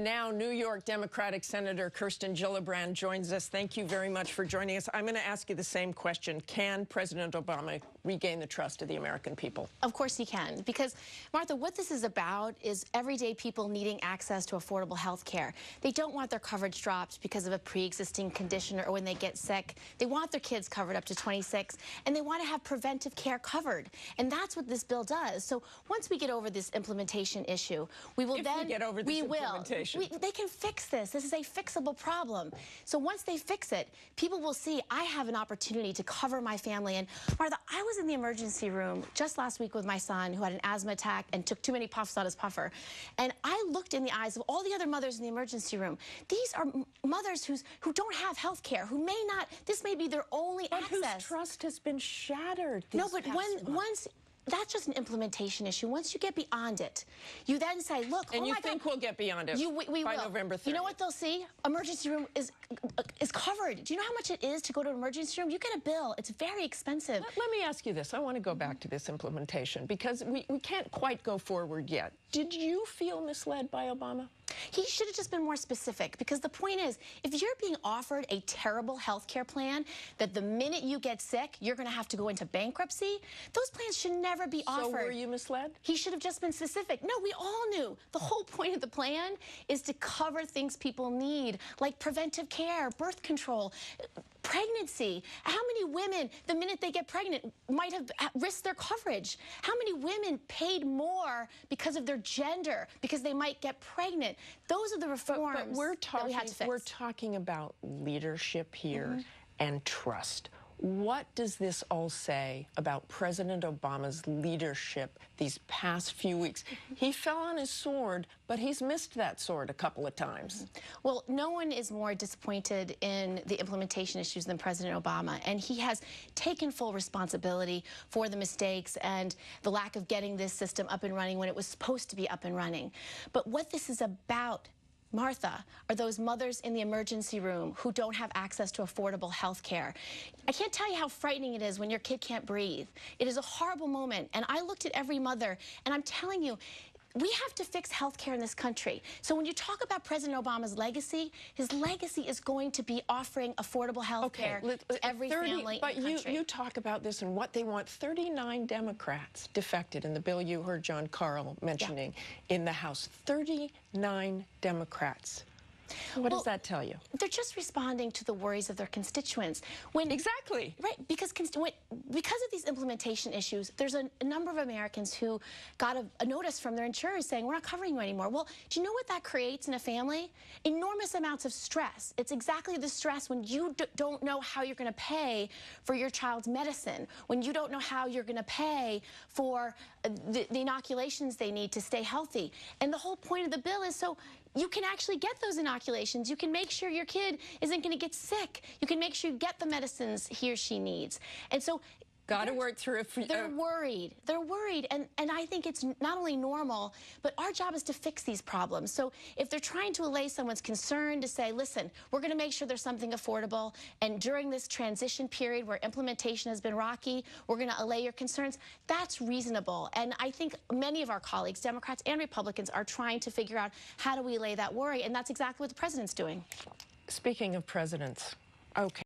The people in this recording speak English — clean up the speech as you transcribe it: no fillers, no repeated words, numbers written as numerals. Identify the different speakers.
Speaker 1: And now New York Democratic Senator Kirsten Gillibrand joins us. Thank you very much for joining us. I'm going to ask you the same question. Can President Obama regain the trust of the American people?
Speaker 2: Of course he can. Because, Martha, what this is about is everyday people needing access to affordable health care. They don't want their coverage dropped because of a pre-existing condition or when they get sick. They want their kids covered up to 26, and they want to have preventive care covered. And that's what this bill does. So once we get over this implementation issue, we will they can fix this. This is a fixable problem. So once they fix it, people will see I have an opportunity to cover my family. And Martha, I was in the emergency room just last week with my son who had an asthma attack and took too many puffs on his puffer. And I looked in the eyes of all the other mothers in the emergency room. These are mothers who don't have health care, who may not, this may be their only access.
Speaker 1: Whose trust has been shattered.
Speaker 2: No, but once that's just an implementation issue. Once you get beyond it, you then say, look,
Speaker 1: and you think we'll get beyond it by November 30th.
Speaker 2: You know what they'll see? Emergency room is covered. Do you know how much it is to go to an emergency room? You get a bill. It's very expensive.
Speaker 1: Let me ask you this. I want to go back to this implementation because we can't quite go forward yet. Did you feel misled by Obama?
Speaker 2: He should have just been more specific, because the point is, if you're being offered a terrible health care plan that the minute you get sick, you're going to have to go into bankruptcy, those plans should never be offered.
Speaker 1: So were you misled?
Speaker 2: He should have just been specific. No, we all knew. The whole point of the plan is to cover things people need, like preventive care, birth control, pregnancy. How many women, the minute they get pregnant, might have risked their coverage? How many women paid more because of their gender, because they might get pregnant? Those are the reforms that we had to fix.
Speaker 1: We're talking about leadership here and trust. What does this all say about President Obama's leadership these past few weeks? He fell on his sword, but he's missed that sword a couple of times.
Speaker 2: Well, no one is more disappointed in the implementation issues than President Obama, and he has taken full responsibility for the mistakes and the lack of getting this system up and running when it was supposed to be up and running. But what this is about, Martha, are those mothers in the emergency room who don't have access to affordable health care. I can't tell you how frightening it is when your kid can't breathe. It is a horrible moment, and I looked at every mother, and I'm telling you, we have to fix health care in this country. So when you talk about President Obama's legacy, his legacy is going to be offering affordable health care to every family in the country.
Speaker 1: But you talk about this and what they want. 39 Democrats defected in the bill you heard John Carl mentioning in the House. 39 Democrats. What does that tell you?
Speaker 2: They're just responding to the worries of their constituents.
Speaker 1: Exactly.
Speaker 2: Right, because of these implementation issues, there's a number of Americans who got a notice from their insurers saying, we're not covering you anymore. Well, do you know what that creates in a family? Enormous amounts of stress. It's exactly the stress when you don't know how you're going to pay for your child's medicine, when you don't know how you're going to pay for the inoculations they need to stay healthy. And the whole point of the bill is so you can actually get those inoculations. You can make sure your kid isn't going to get sick. You can make sure you get the medicines he or she needs. And so
Speaker 1: got to work through it.
Speaker 2: They're worried. They're worried. And I think it's not only normal, but our job is to fix these problems. So if they're trying to allay someone's concern to say, listen, we're going to make sure there's something affordable, and during this transition period where implementation has been rocky, we're going to allay your concerns, that's reasonable. And I think many of our colleagues, Democrats and Republicans, are trying to figure out how do we allay that worry, and that's exactly what the president's doing.
Speaker 1: Speaking of presidents, okay.